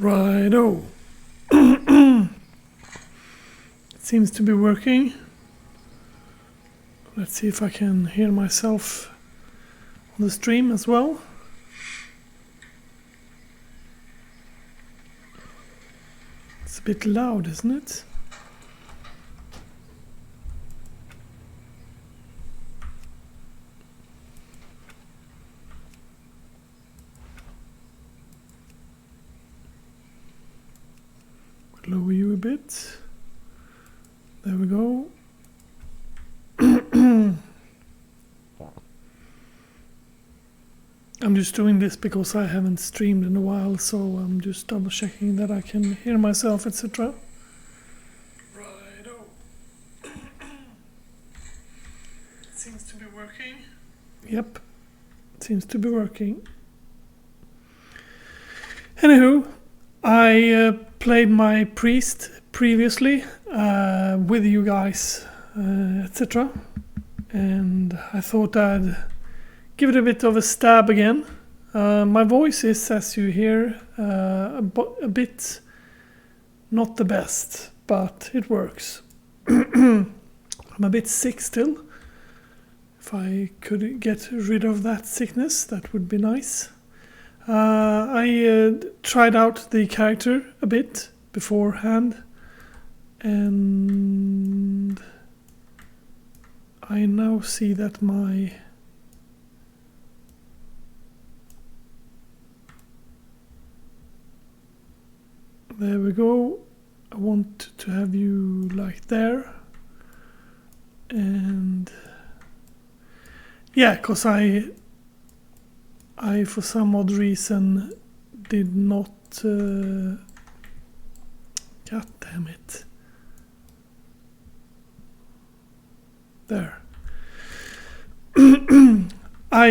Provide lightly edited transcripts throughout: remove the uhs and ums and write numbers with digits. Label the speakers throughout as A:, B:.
A: Righto. It seems to be working. Let's see if I can hear myself on the stream as well. It's a bit loud, isn't it? Lower you a bit. There we go. I'm just doing this because I haven't streamed in a while, so I'm just double checking that I can hear myself, etc. Righto. It seems to be working. Yep, it seems to be working. Anywho, I played my priest previously with you guys, etc. And I thought I'd give it a bit of a stab again. My voice is, as you hear, a bit not the best, but it works. I'm a bit sick still. If I could get rid of that sickness, that would be nice. I tried out the character a bit beforehand, and I now see that my there we go. I want to have you like there, and yeah, because I for some odd reason did not god damn it, there. I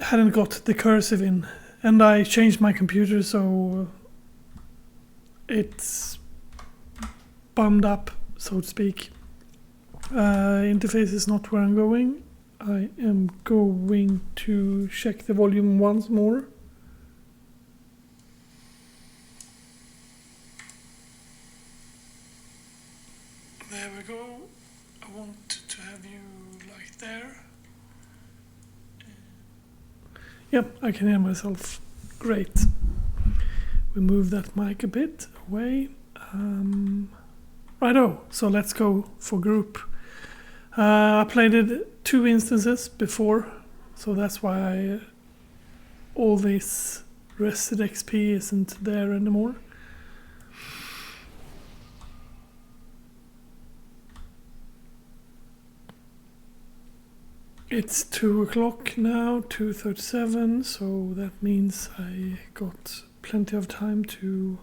A: hadn't got the cursive in, and I changed my computer, so it's bummed up, so to speak. Interface is not where I'm going. I am going to check the volume once more. There we go. I want to have you like there. Yep, I can hear myself. Great. We move that mic a bit away. Righto, so let's go for group. I played it 2 instances before, so that's why all this rested XP isn't there anymore. It's 2 o'clock now, 2:37, so that means I got plenty of time to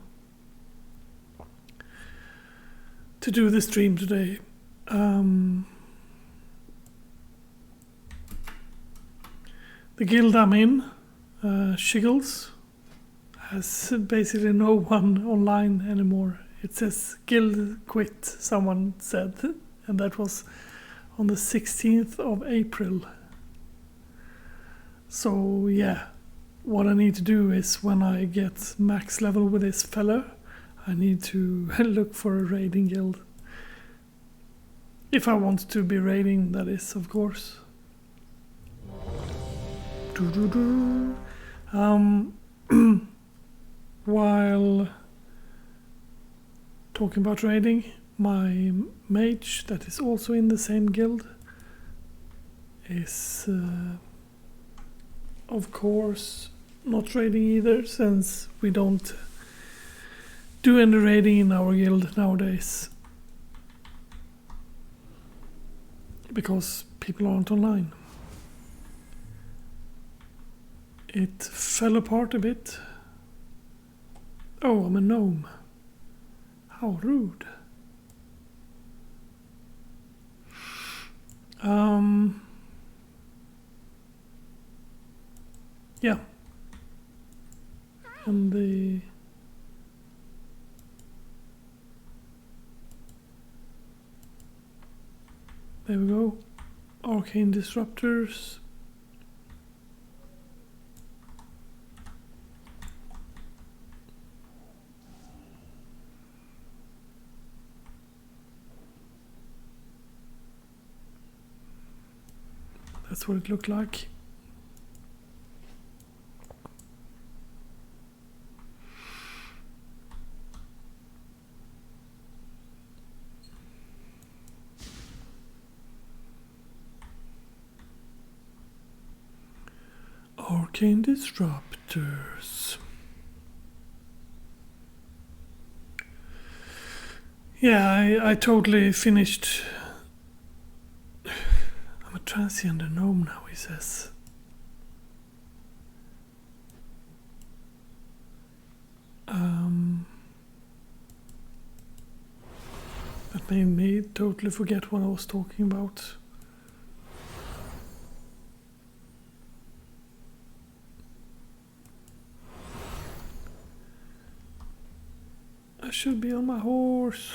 A: do the stream today. The guild I'm in, Shiggles, has basically no one online anymore. It says guild quit, someone said, and that was on the 16th of April. So yeah, what I need to do is when I get max level with this fella, I need to look for a raiding guild. If I want to be raiding, that is, of course. While talking about raiding, my mage that is also in the same guild is of course not raiding either, since we don't do any raiding in our guild nowadays because people aren't online. It fell apart a bit. Oh, I'm a gnome. How rude. Yeah. And the there we go. Arcane disruptors. That's what it looked like. Arcane disruptors. Yeah, I totally finished. I'm a transgender gnome now, he says. That made me totally forget what I was talking about. I should be on my horse.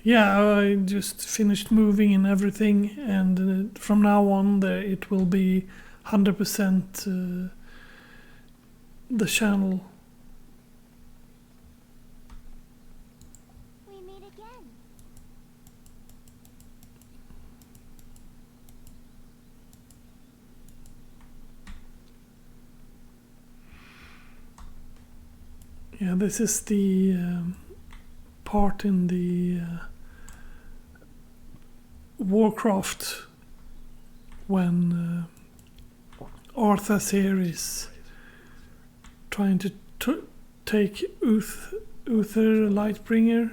A: Yeah, I just finished moving and everything, and from now on it will be 100% the channel.
B: We meet again.
A: Yeah, this is the part in the Warcraft when Arthas here is trying to take Uther Lightbringer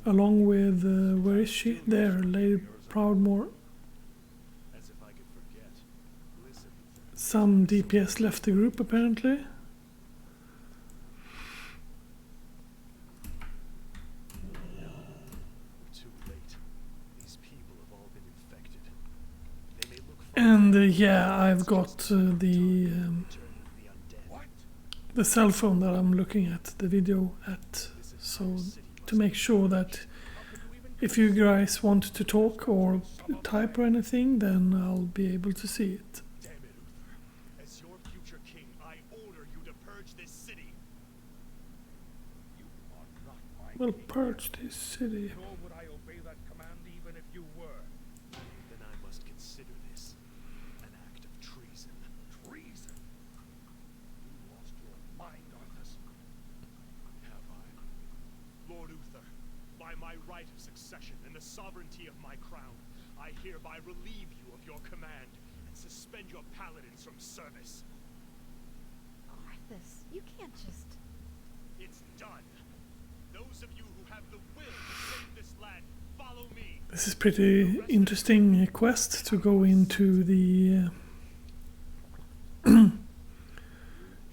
A: along with where is she? There, Lady Proudmoore. Some DPS left the group apparently. And yeah, I've got the cell phone that I'm looking at the video at, so to make sure that if you guys want to talk or type or anything, then I'll be able to see it.
C: Damn it, Uther. As your future king, I order you to purge this city. You are not my
A: We'll
C: king.
A: purge this city.
C: Nor would I obey that command even if you were. Then I must consider this an act of treason. Treason? You lost your mind, Arthas. Have I? Lord Uther, by my right of succession and the sovereignty of my crown, I hereby relieve you of your command and suspend your paladins from service.
B: Arthas, you can't just...
C: It's done. Those of you who have the will to save this land, follow me.
A: This is pretty interesting quest to go into the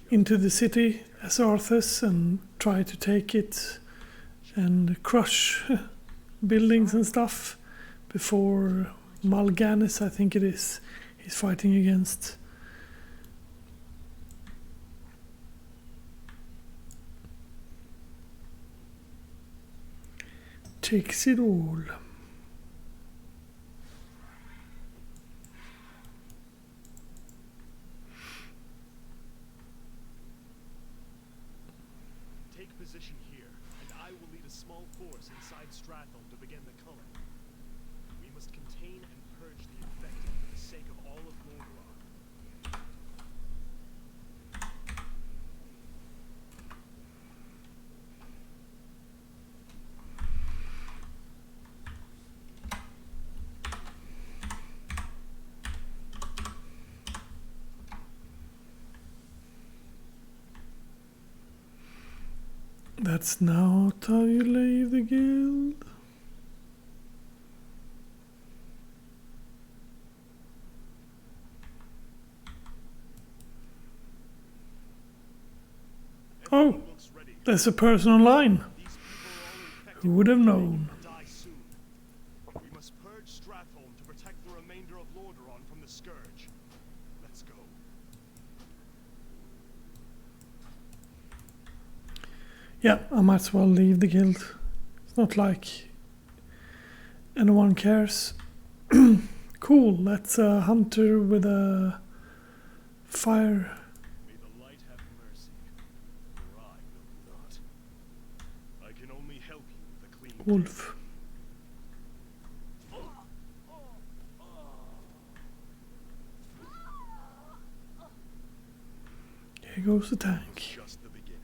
A: into the city as Arthas and try to take it and crush buildings and stuff before Mal'Ganis, I think it is, he's fighting against. Takes it all.
C: Take position here, and I will lead a small force inside Stratholme to begin the culling. We must contain and purge the infected for the sake of all of Lordaeron.
A: That's not how you leave the guild. Oh,
C: Looks ready.
A: there's a person online.
C: These people are all infected.
A: Who would have known?
C: Die soon. We must purge Stratholme to protect the remainder of Lordaeron from the scourge. Let's go.
A: Yeah, I might as well leave the guild. It's not like anyone cares. Cool, that's a hunter with a fire.
C: May the light have mercy, for I will not.
A: wolf. Here goes the tank.
C: Just the beginning.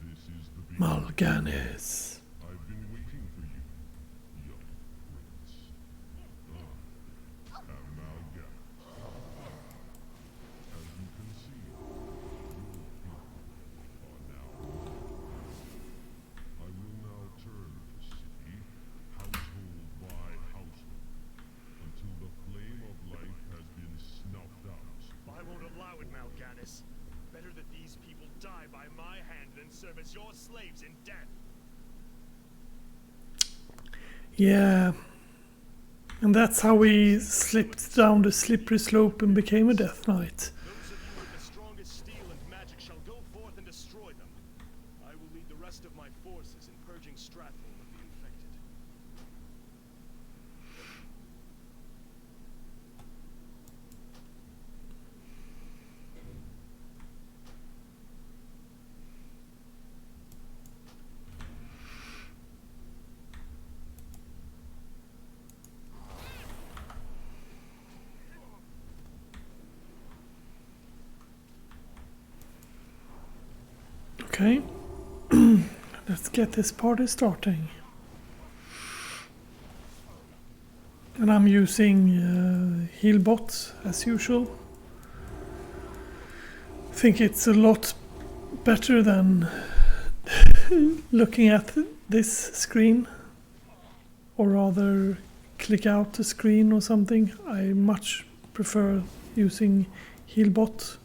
B: This is the beginning.
A: Mal'Ganis.
B: I've been waiting for you, young prince. Amalgam. As you can see, your people are now mine. I will now turn the city, household by household, until the flame of life has been snuffed out.
C: I won't allow it, Mal'Ganis. Better that these people die by my hand than serve as your slaves in death.
A: Yeah. And that's how we slipped down the slippery slope and became a Death Knight.
C: Those of you with the strongest steel and magic shall go forth and destroy them. I will lead the rest of my forces in purging Stratholme of the infected.
A: Okay. Let's get this party starting. And I'm using Healbot as usual. I think it's a lot better than looking at this screen, or rather click out the screen or something. I much prefer using Healbot.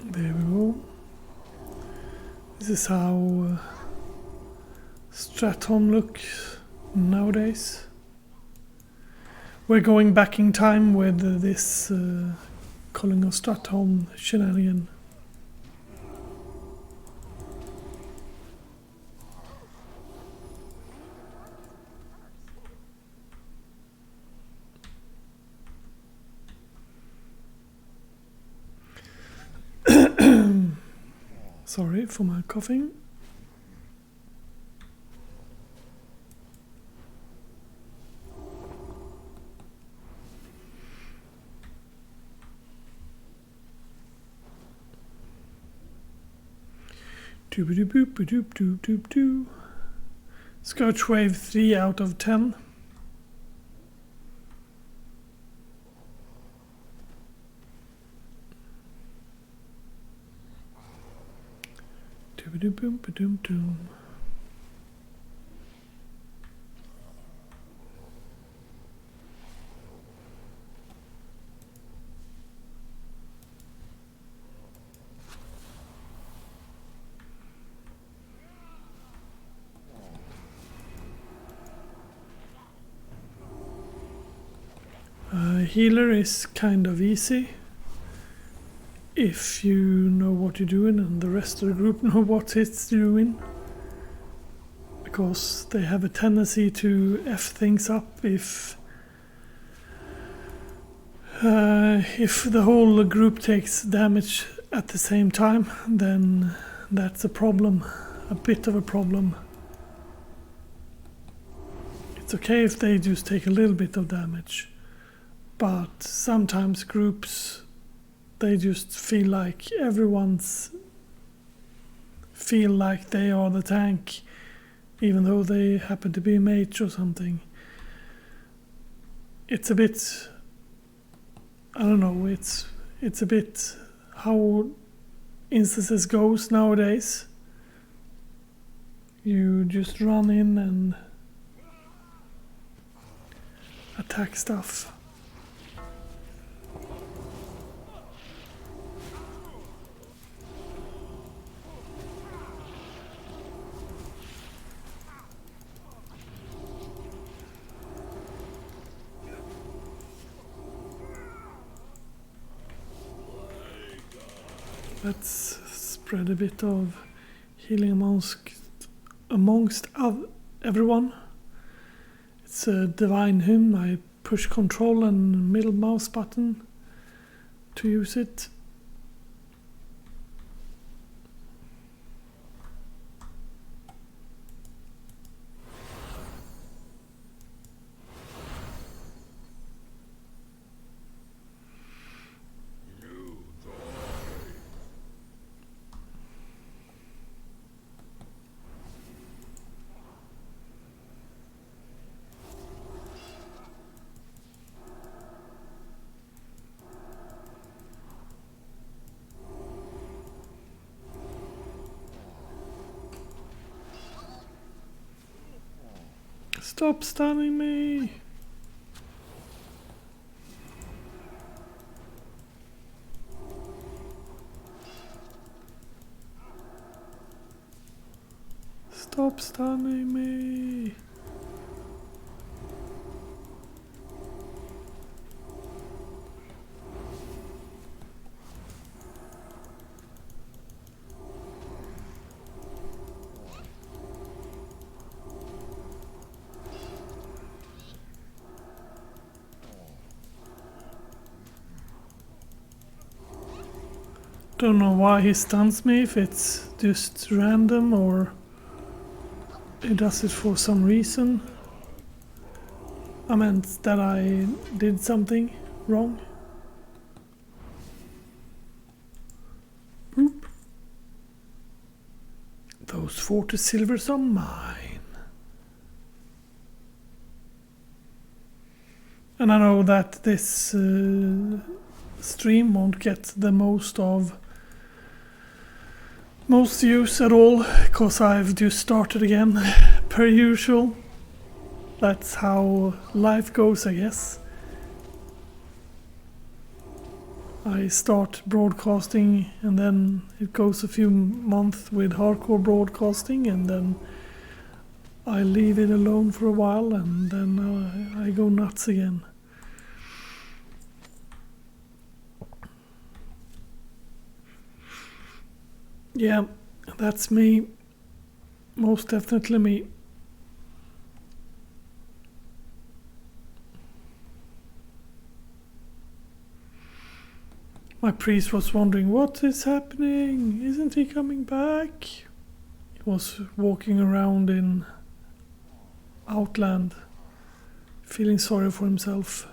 A: There we go. This is how Stratholme looks nowadays. We're going back in time with this calling of Stratholme shenanigan. Sorry for my coughing. Doop-a-doop-a-doop-doop-doop-doo. Scourge Wave 3 out of 10. Doop-a-doop-a-doop-doop. Healer is kind of easy if you know what you're doing and the rest of the group know what it's doing, because they have a tendency to F things up if the whole group takes damage at the same time. Then that's a problem, a bit of a problem. It's okay if they just take a little bit of damage, but sometimes groups, they just feel like feel like they are the tank, even though they happen to be a mage or something. It's a bit, I don't know, it's a bit how instances goes nowadays. You just run in and attack stuff. Let's spread a bit of healing amongst everyone. It's a divine hymn. I push control and middle mouse button to use it. Stop stunning me! Stop stunning me! Don't know why he stuns me, if it's just random or he does it for some reason. I meant that I did something wrong. Boop. Those 40 silvers are mine. And I know that this stream won't get the most use at all, because I've just started again, per usual. That's how life goes, I guess. I start broadcasting and then it goes a few months with hardcore broadcasting, and then I leave it alone for a while, and then I go nuts again. Yeah, that's me. Most definitely me. My priest was wondering, what is happening? Isn't he coming back? He was walking around in Outland, feeling sorry for himself.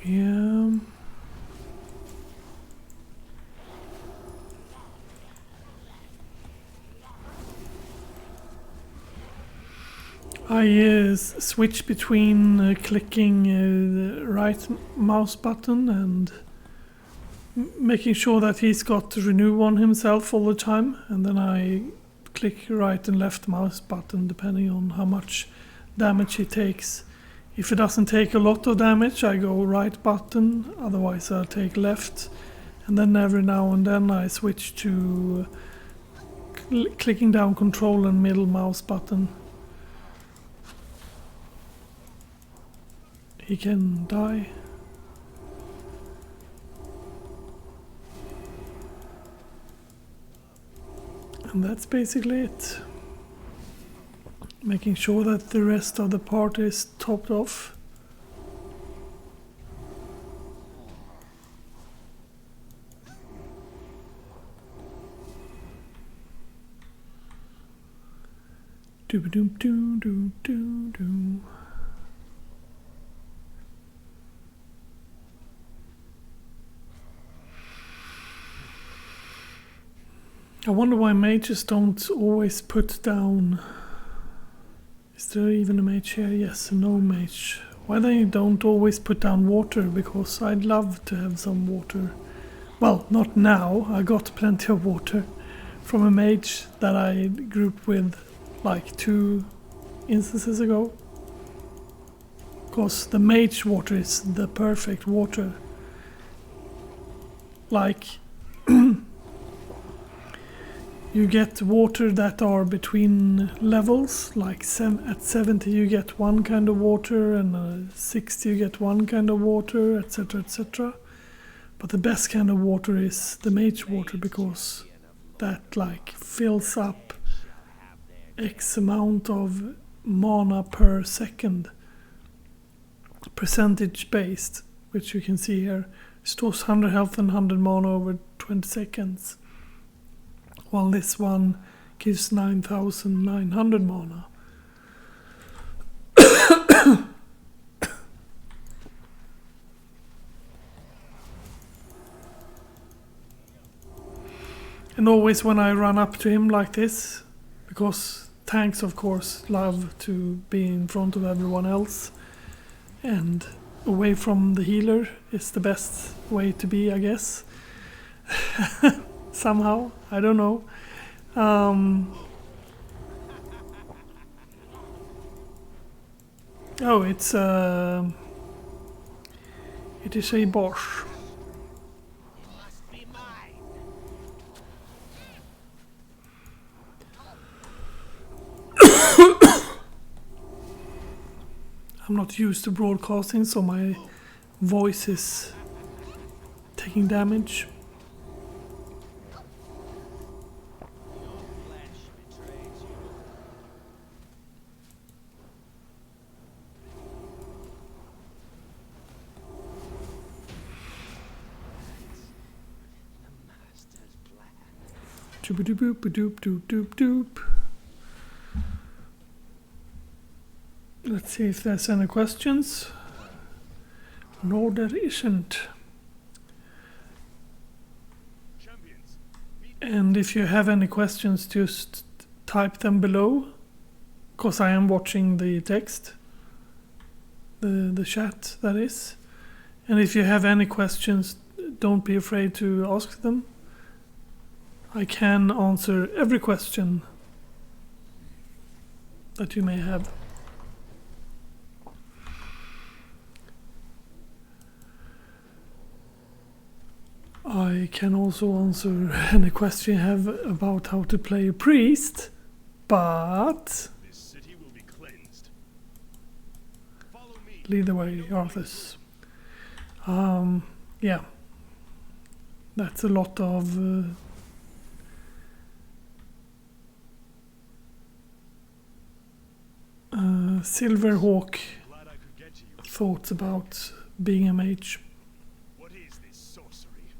A: Yeah. I switch between clicking the right mouse button and making sure that he's got renew on himself all the time, and then I click right and left mouse button depending on how much damage he takes. If it doesn't take a lot of damage, I go right button, otherwise I'll take left, and then every now and then I switch to clicking down control and middle mouse button. He can die. And that's basically it. Making sure that the rest of the party is topped off. Doo-ba-doom-doo-doo-doo-doo. I wonder why mages don't always put down... Is there even a mage here? Yes, no mage. Why they don't always put down water? Because I'd love to have some water. Well, not now. I got plenty of water from a mage that I grouped with like 2 instances ago. because the mage water is the perfect water. Like you get water that are between levels, like at 70 you get one kind of water, and 60 you get one kind of water, etc, etc. But the best kind of water is the mage water, because that like fills up X amount of mana per second, percentage based, which you can see here. Stores 100 health and 100 mana over 20 seconds, while this one gives 9,900 mana. And always when I run up to him like this, because tanks of course love to be in front of everyone else, and away from the healer is the best way to be, I guess. Somehow, I don't know. Oh, it is a boss. I'm not used to broadcasting, so my voice is taking damage. Doop doop doop doop doop. Let's see if there's any questions. No, there isn't. And if you have any questions, just type them below, because I am watching the text, the chat, that is. And if you have any questions, don't be afraid to ask them. I can answer every question that you may have. I can also answer any question you have about how to play a priest, but
C: This city will be cleansed. Follow me.
A: lead the way, Arthas. Yeah, that's a lot of Silverhawk
C: Glad I could get to you.
A: thoughts about being a mage.
C: What is this sorcery?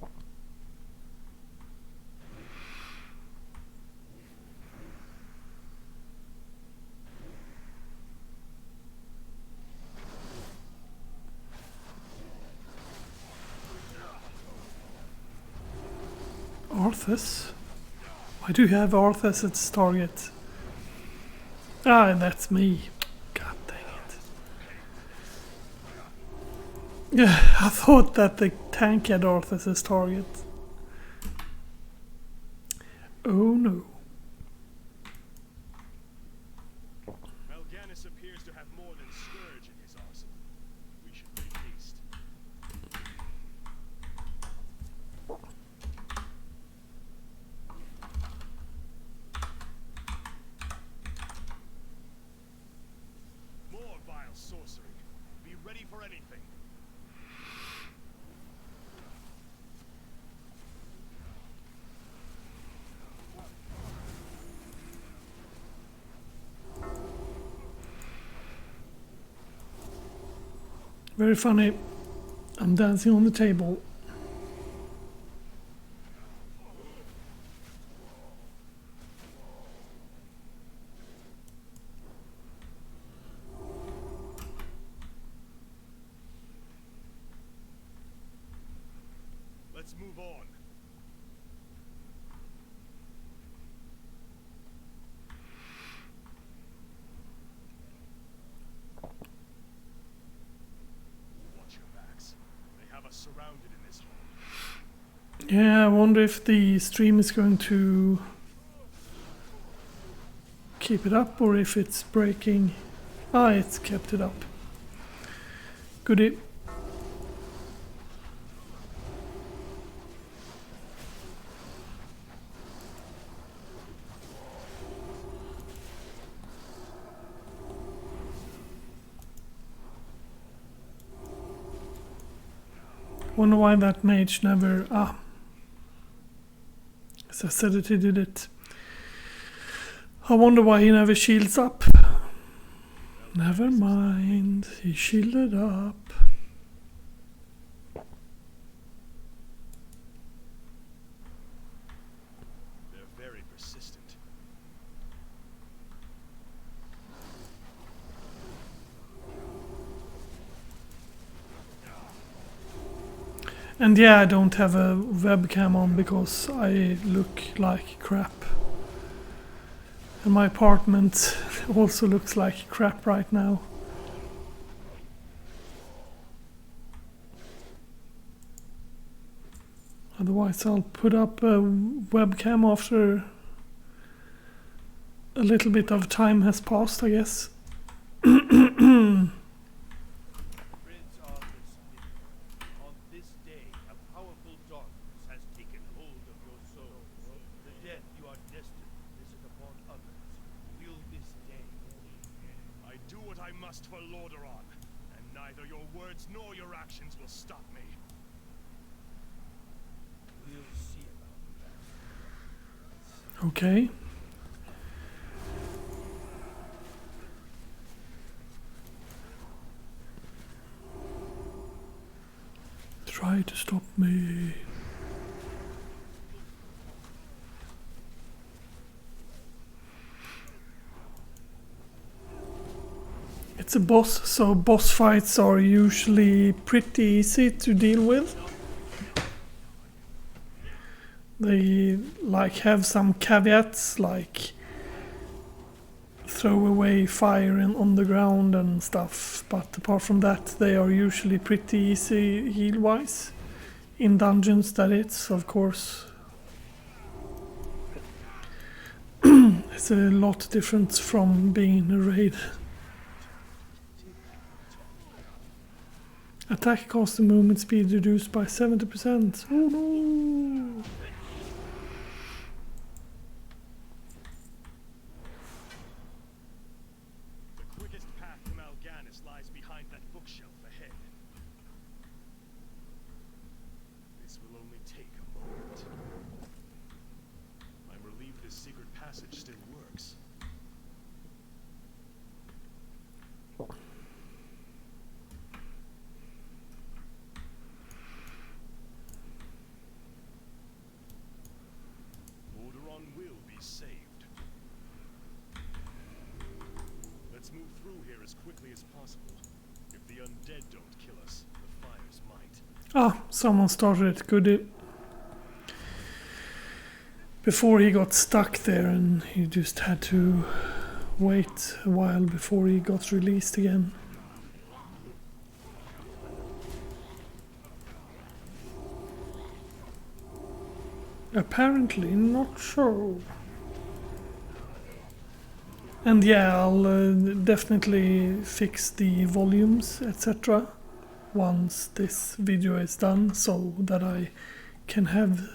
A: Arthas? Why do you have Arthas as target? Ah, that's me. God dang it. Yeah, I thought that the tank had Arthas as target. Oh no.
C: Mal'Ganis appears to have more than Scourge in his arsenal. We should make haste. More vile sorcery. Be ready for anything.
A: Very funny. I'm dancing on the table.
C: Let's move on. Watch your backs. They have us surrounded in this hall.
A: Yeah, I wonder if the stream is going to keep it up or if it's breaking. Ah, it's kept it up. Goodie. Wonder why that mage never... As I said it, he did it. I wonder why he never shields up. Never mind, he shielded up.
C: They're very persistent.
A: And yeah, I don't have a webcam on because I look like crap. And my apartment also looks like crap right now. Otherwise I'll put up a webcam after a little bit of time has passed, I guess.
C: Prince Arthur's spirit, on this day, a powerful darkness has taken hold of your soul. The death you are destined to visit upon others will this day end. I do what I must for Lordaeron, and neither your words nor your actions will stop me. We'll see about that.
A: Okay. Try to stop me. It's a boss, so boss fights are usually pretty easy to deal with. They like have some caveats, like throw away fire on the ground and stuff, but apart from that they are usually pretty easy heal wise. In dungeons, that is, of course. It's a lot different from being in a raid. Attack cost and movement speed reduced by 70%. Oh no!
C: The quickest path to Mal'Ganis lies behind that bookshelf ahead. This will only take a moment. I'm relieved this secret passage still works. Lordaeron will be saved. Let's move through here as quickly as possible. If the undead don't kill us, the fires might.
A: Someone started it. Goodie. Before he got stuck there and he just had to wait a while before he got released again. Apparently not so. And yeah, I'll definitely fix the volumes, etc. once this video is done, so that I can have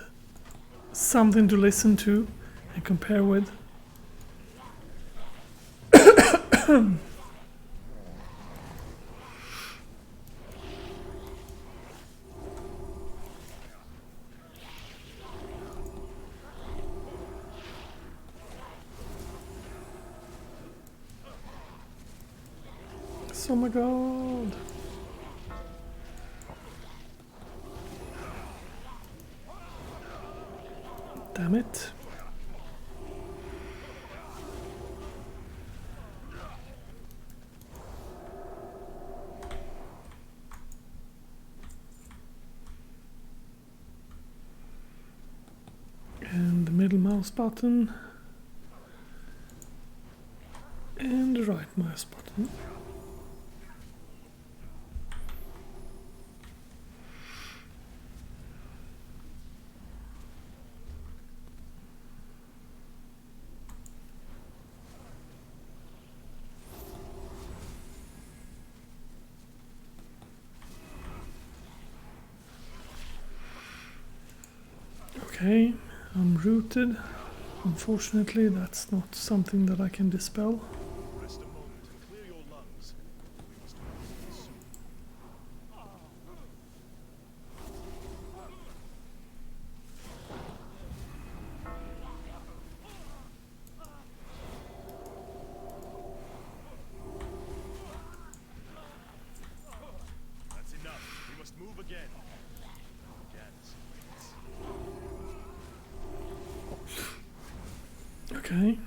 A: something to listen to and compare with. Oh my god. Damn it. And the middle mouse button. And the right mouse button. Okay, I'm rooted. Unfortunately, that's not something that I can dispel.
C: Rest a moment and clear your lungs. We must move soon. That's enough. We must move again. Gans waits.
A: Okay.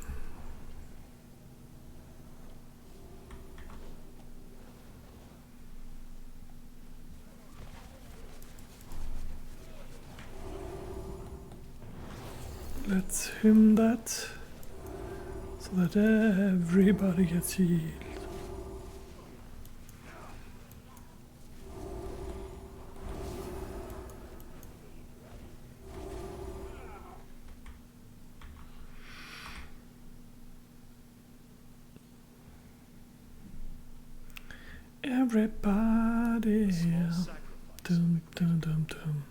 A: Let's hymn that so that everybody gets healed. Everybody dum, dum, dum, dum,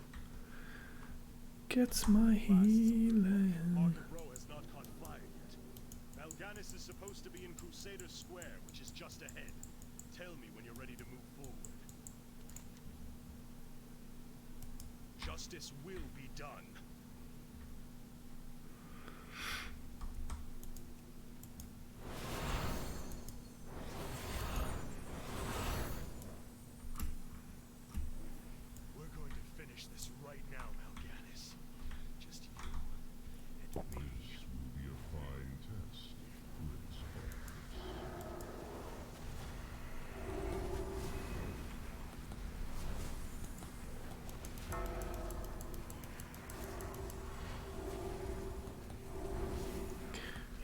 A: gets my healing.
C: Market Row has not caught fire yet. Mal'Ganis is supposed to be in Crusader Square, which is just ahead. Tell me when you're ready to move forward. Justice will be done. We're going to finish this right now, Mal'Ganis. Just you and me.
B: This will be a fine test, Prince Arthas.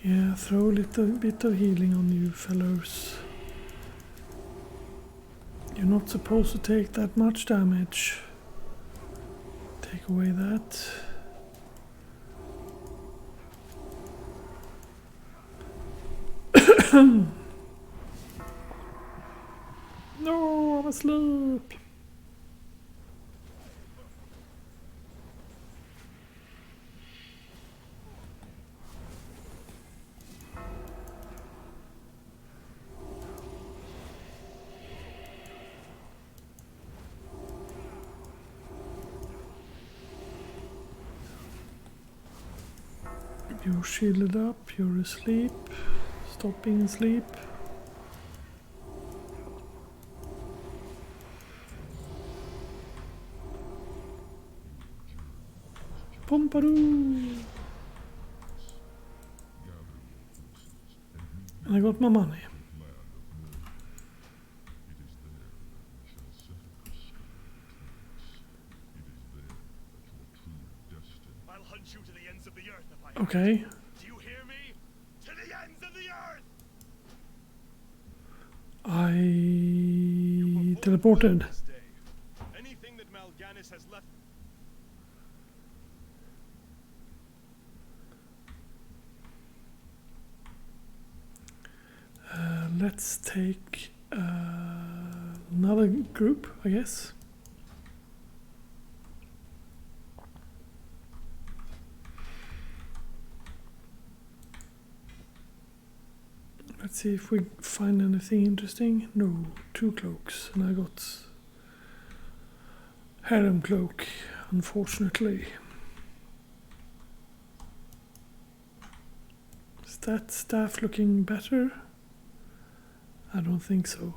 A: Yeah, throw a little bit of healing on you fellows. You're not supposed to take that much damage. Take away that. No, I'm asleep. You're shielded up, you're asleep. Stop being asleep. Pompadoo! And I got my money.
C: I'll hunt you to the ends of the earth if I
A: Okay.
C: Do you hear me? To the ends of the earth!
A: I
C: You performed well
A: teleported.
C: this day. Anything that Mal'Ganis has left.
A: Let's take another group, I guess. Let's see if we find anything interesting. No, 2 cloaks, and I got harem cloak, unfortunately. Is that staff looking better? I don't think so.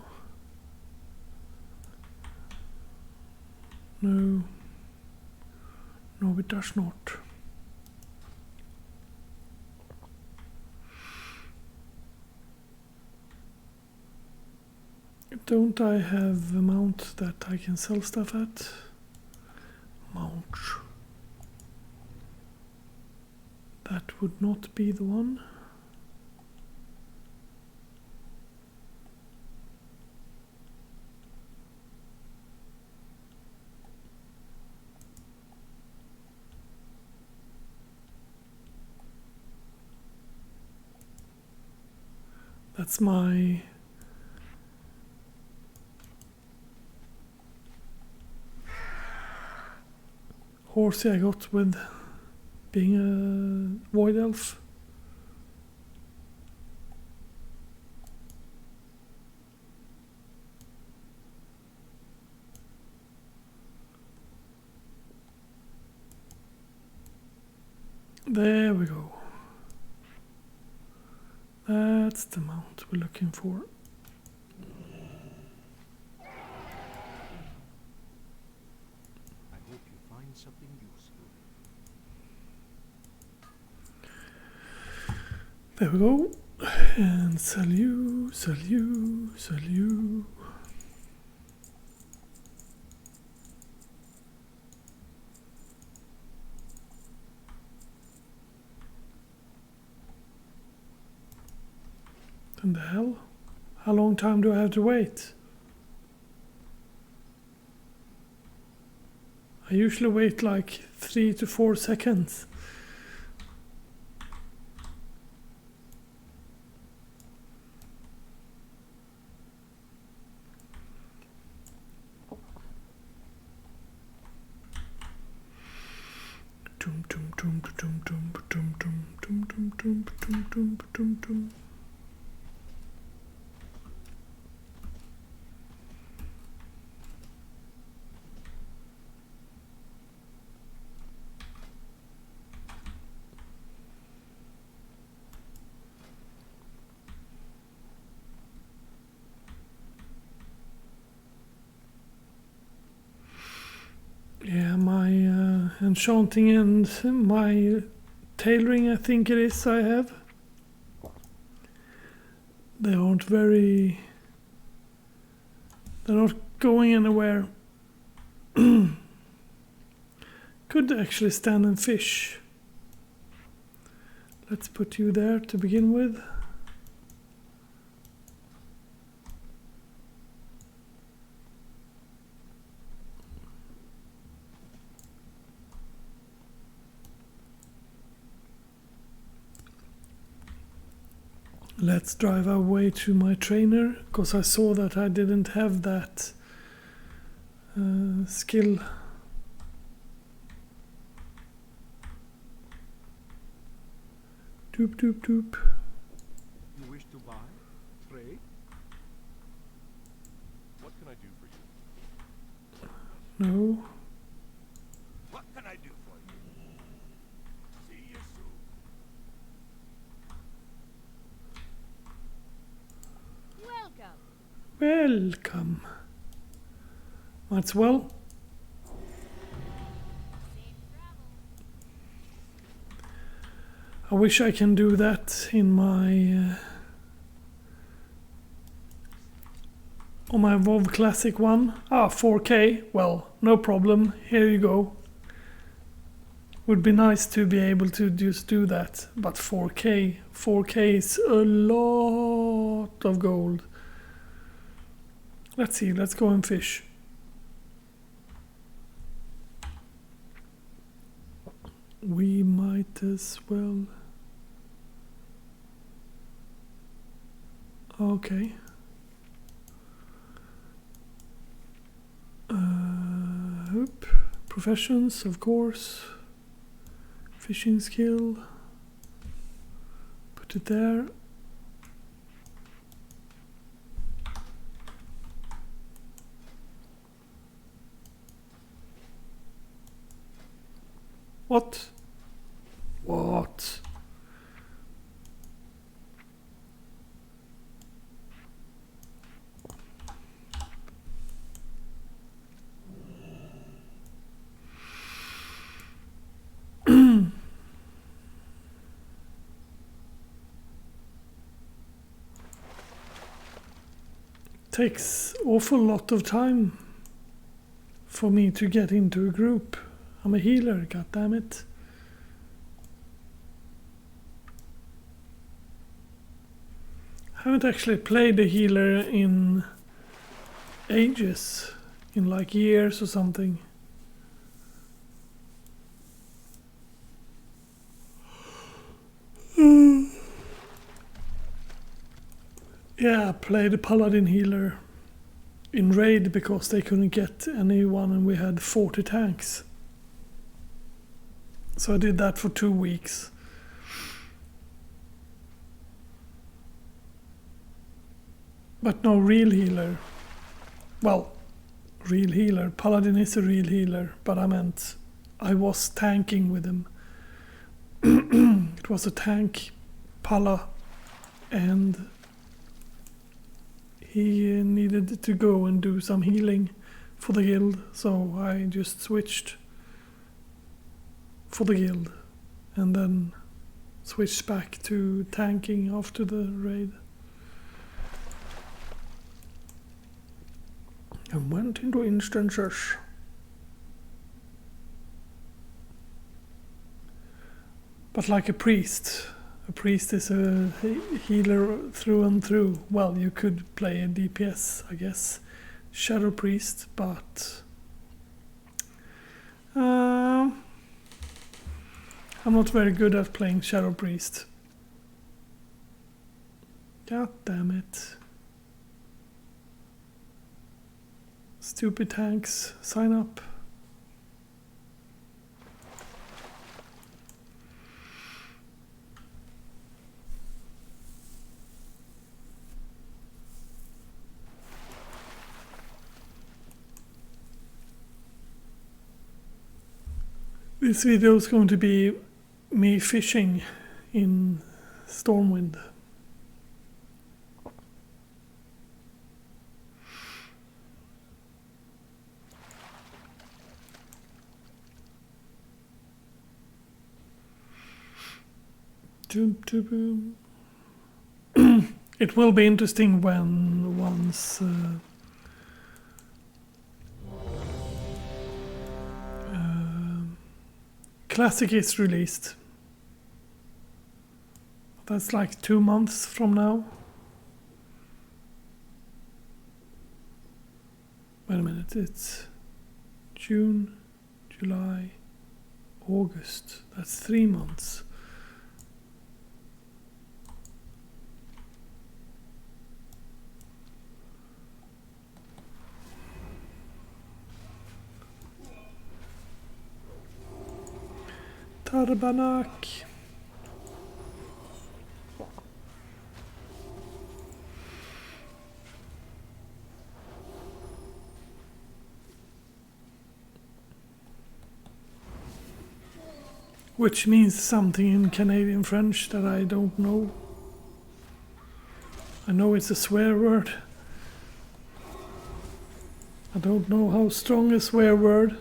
A: No. No, it does not. Don't I have a mount that I can sell stuff at? Mount. That would not be the one. That's my horsey I got with being a void elf. There we go. That's the mount we're looking for.
C: I hope you find something useful.
A: There we go. And sell you, sell you, sell you. What the hell? How long time do I have to wait? I usually wait like 3 to 4 seconds. Tum tum tum tum tum tum tum tum tum tum tum tum tum tum. Yeah, my enchanting and my tailoring, I think it is, I have. They aren't very... They're not going anywhere. Could actually stand and fish. Let's put you there to begin with. Let's drive our way to my trainer, because I saw that I didn't have that skill. Doop doop doop.
C: You wish to buy? Trade?
B: What can I do for you?
A: No.
C: What can I do for you? See you soon.
A: Welcome. That's well. I wish I can do that in my on my WoW Classic one. 4K. Well, no problem. Here you go. Would be nice to be able to just do that, but 4K is a lot of gold. Let's see, let's go and fish. We might as well. Okay. Oop. Professions, of course. Fishing skill. Put it there. What? What? Takes awful lot of time for me to get into a group. I'm a healer, goddammit. Haven't actually played a healer in ages, in like years or something. Yeah, I played a paladin healer in raid because they couldn't get anyone and we had 40 tanks. So I did that for 2 weeks. But no real healer. Well, real healer. Paladin is a real healer, but I meant I was tanking with him. It was a tank Pala, and he needed to go and do some healing for the guild, so I just switched for the guild and then switched back to tanking after the raid. And went into instances. But like a priest is a healer through and through. Well, you could play a DPS, I guess. Shadow Priest, but I'm not very good at playing Shadow Priest. God damn it. Stupid tanks, sign up. This video is going to be me fishing in Stormwind. It will be interesting when once Classic is released. That's like 2 months from now. Wait a minute, it's June, July, August. That's 3 months. Tarbanak. Which means something in Canadian French that I don't know. I know it's a swear word. I don't know how strong a swear word.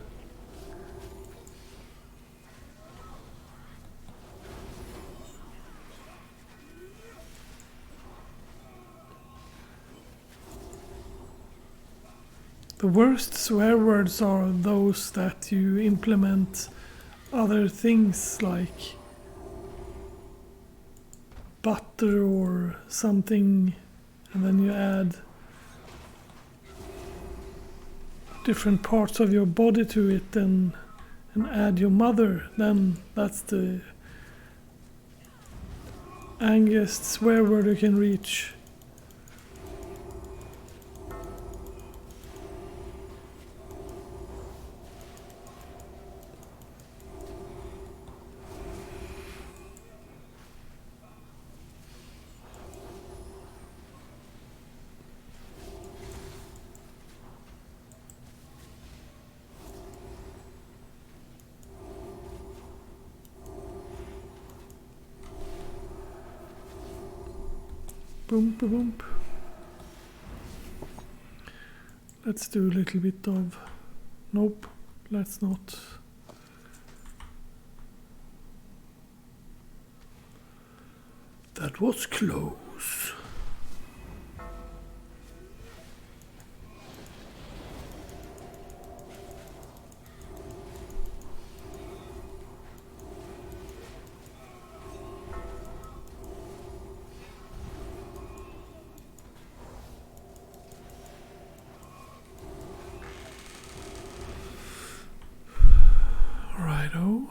A: The worst swear words are those that you implement other things like butter or something, and then you add different parts of your body to it and add your mother. Then that's the angriest swear word you can reach. Boom, boom, boom. Let's do a little bit of... Nope, let's not. That was close. Righto.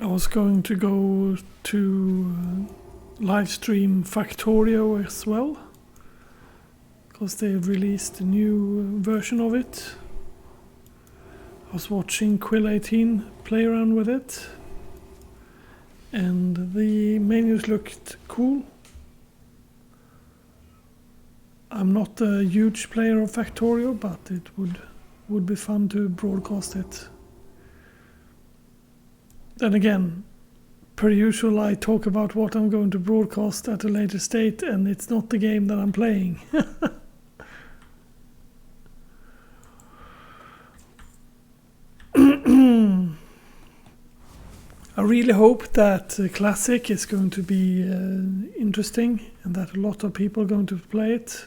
A: I was going to go to live stream Factorio as well, because they've released a new version of it. I was watching Quill18 play around with it, and the menus looked cool. I'm not a huge player of Factorio, but it would be fun to broadcast it. Then again, per usual, I talk about what I'm going to broadcast at a later state, and it's not the game that I'm playing. I really hope that Classic is going to be interesting and that a lot of people are going to play it.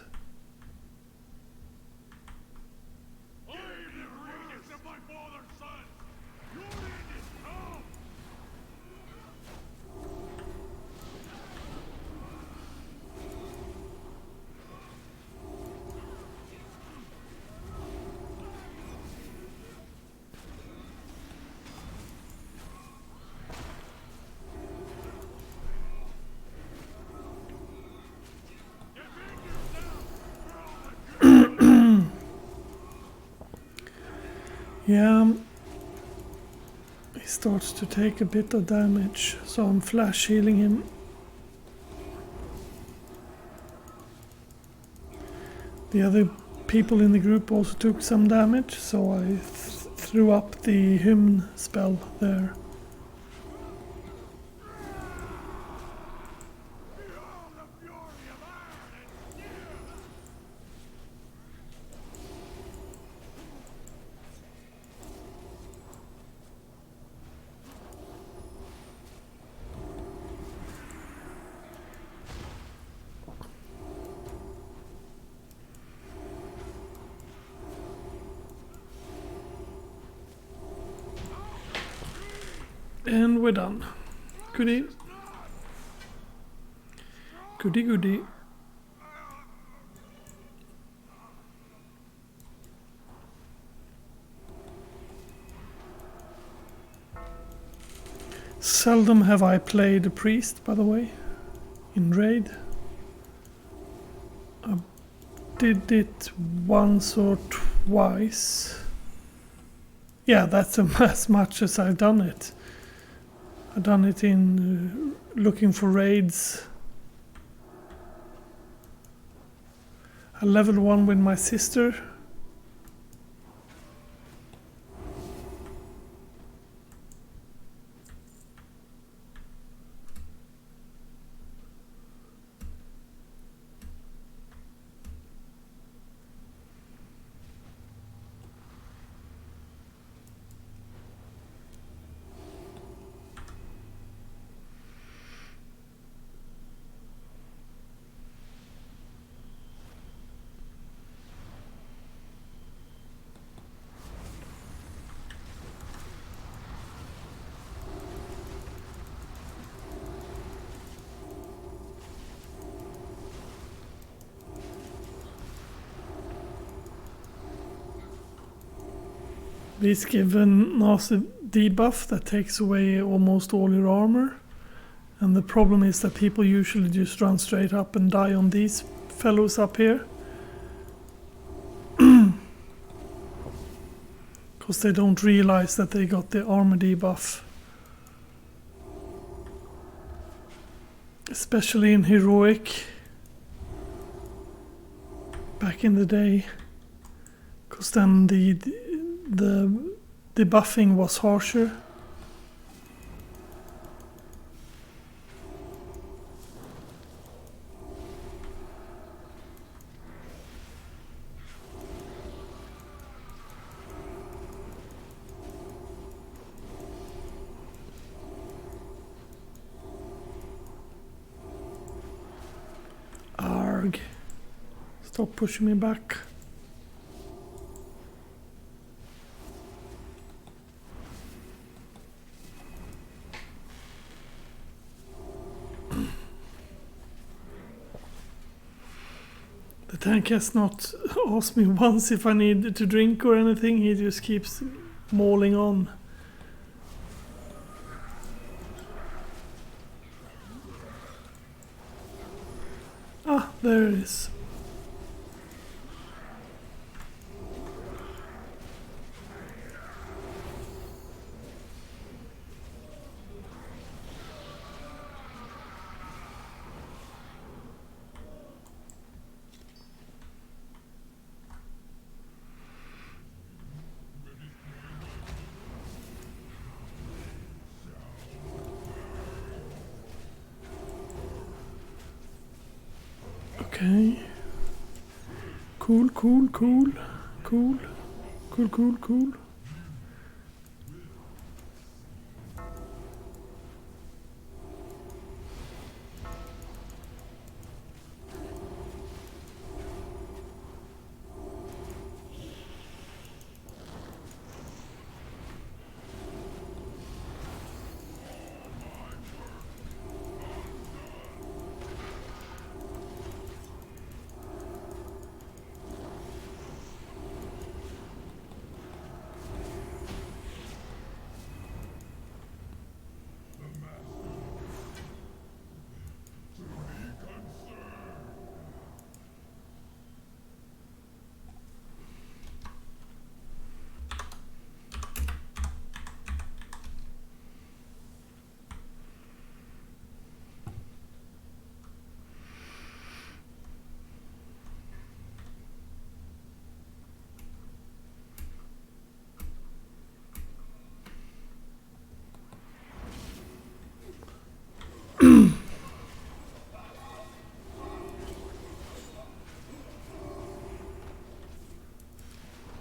A: Yeah, he starts to take a bit of damage, so I'm flash healing him. The other people in the group also took some damage, so I threw up the hymn spell there. And we're done. Goodie. Goodie goodie. Seldom have I played a priest, by the way, in raid. I did it once or twice. Yeah, that's as much as I've done it. I've done it in looking for raids. I leveled one with my sister. These give a nasty debuff that takes away almost all your armor. And the problem is that people usually just run straight up and die on these fellows up here. Because they don't realize that they got the armor debuff. Especially in Heroic. Back in the day. Because then the buffing was harsher. Arg. Stop pushing me back. The tank has not asked me once if I need to drink or anything. He just keeps mauling on. there it is. Okay. Cool, cool, cool, cool, cool, cool, cool.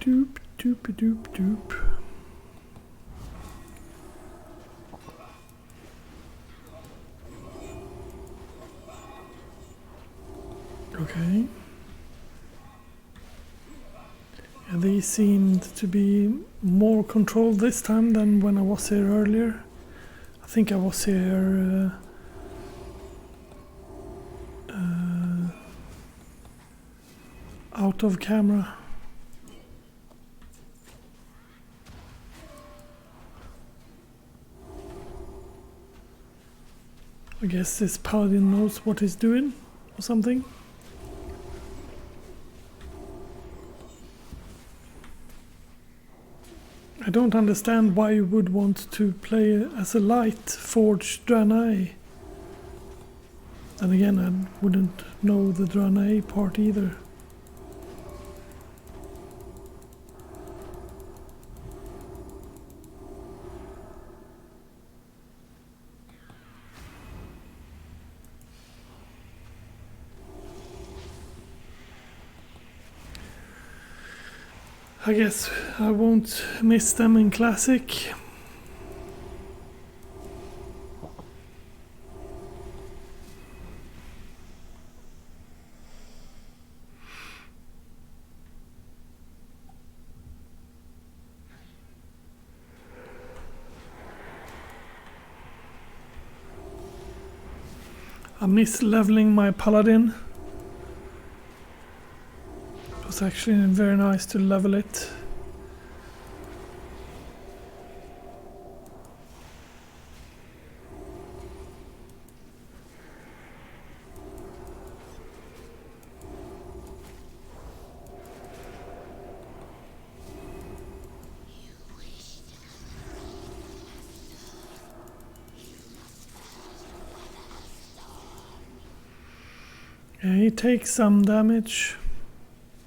A: Doop, doop, doop, doop. Okay. Yeah, these seemed to be more controlled this time than when I was here earlier. I think I was here out of camera. I guess this paladin knows what he's doing or something. I don't understand why you would want to play as a light forged Draenei. And again, I wouldn't know the Draenei part either. I guess I won't miss them in Classic. I miss leveling my Paladin. It was actually very nice to level it. Yeah, he takes some damage,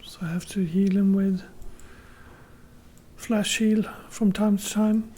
A: so I have to heal him with flash heal from time to time.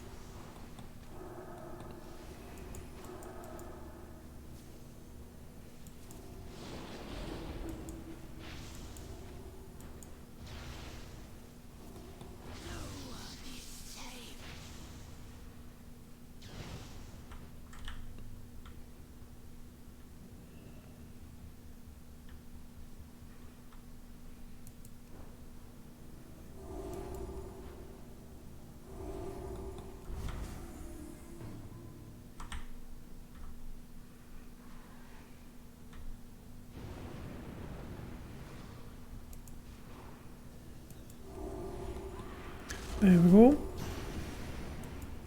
A: There we go.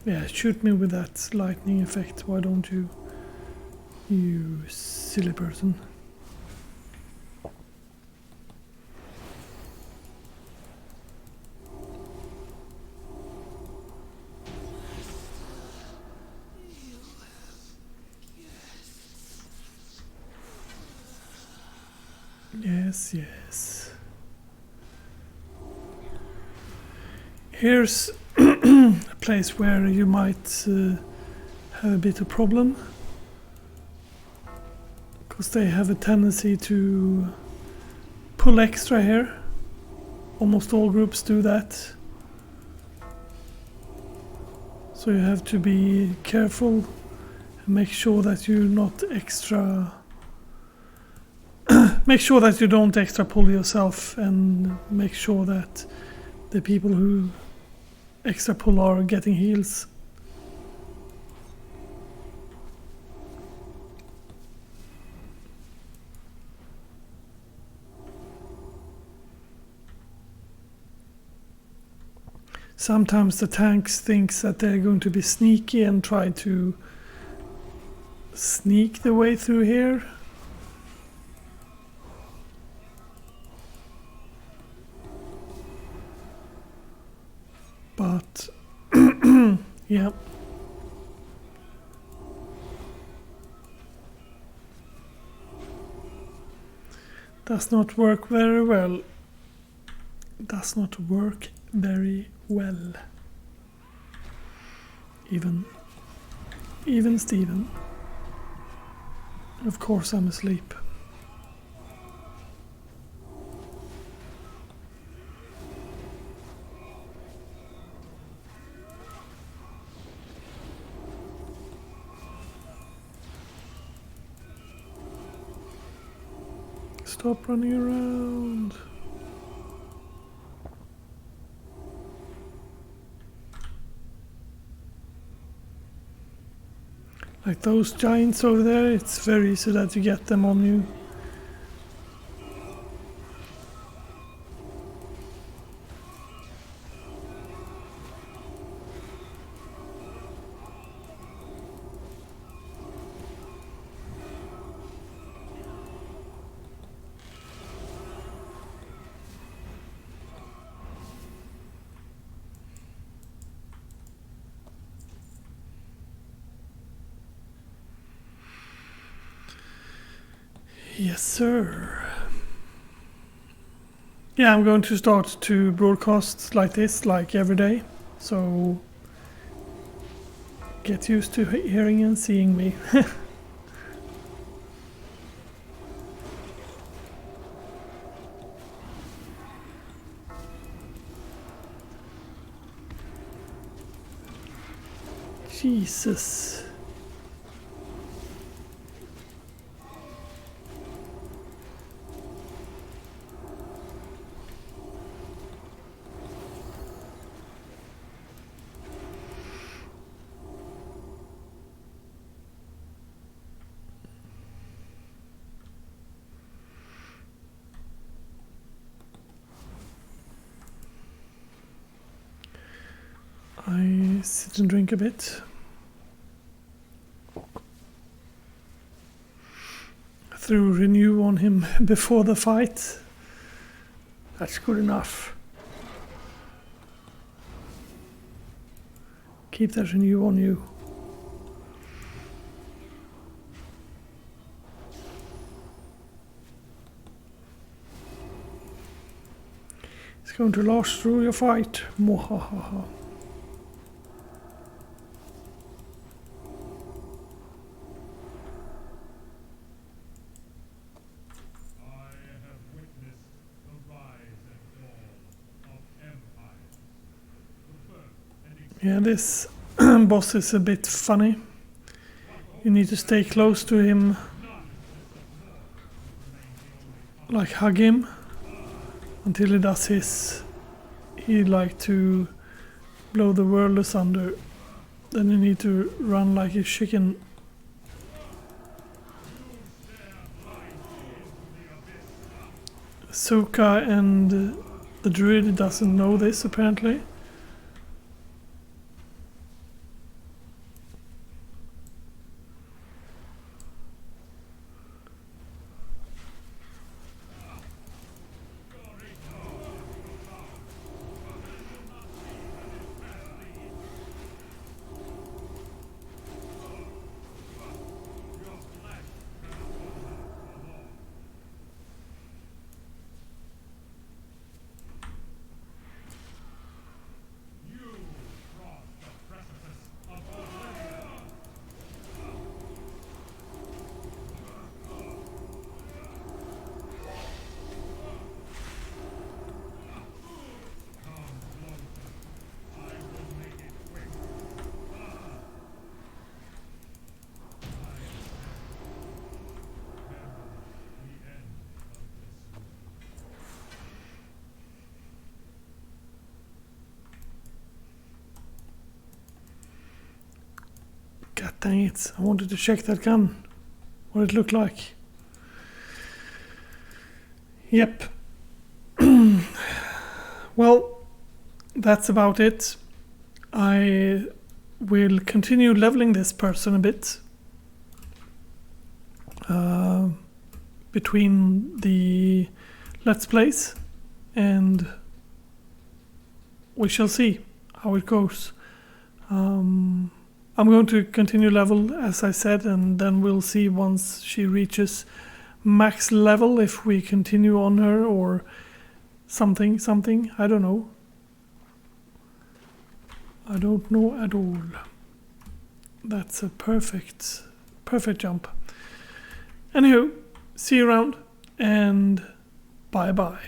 A: Yeah, shoot me with that lightning effect, why don't you? You silly person. Yes, yes. Here's a place where you might have a bit of problem. Because they have a tendency to pull extra here. Almost all groups do that. So you have to be careful and make sure that you're not extra... make sure that you don't extra pull yourself, and make sure that the people who extra pull are getting heals. Sometimes the tanks thinks that they're going to be sneaky and try to sneak the way through here. But yeah. Does not work very well. Does not work very well. Even Steven. Of course I'm asleep. Stop running around. Like those giants over there, it's very easy that you get them on you. Yes, sir. Yeah, I'm going to start to broadcast like this, like every day. So get used to hearing and seeing me. Jesus. I sit and drink a bit. I threw renew on him before the fight. That's good enough. Keep that renew on you. It's going to last through your fight. Mwahaha. Yeah, this boss is a bit funny. You need to stay close to him, like hug him, until he does his... He like to blow the world asunder. Then you need to run like a chicken. Suka and the druid doesn't know this apparently. Dang it, I wanted to check that gun, what it looked like. Yep. Well, that's about it. I will continue leveling this person a bit. Between the Let's Plays, and we shall see how it goes. I'm going to continue level, as I said, and then we'll see once she reaches max level if we continue on her or something. I don't know. I don't know at all. That's a perfect jump. Anywho, see you around, and bye bye.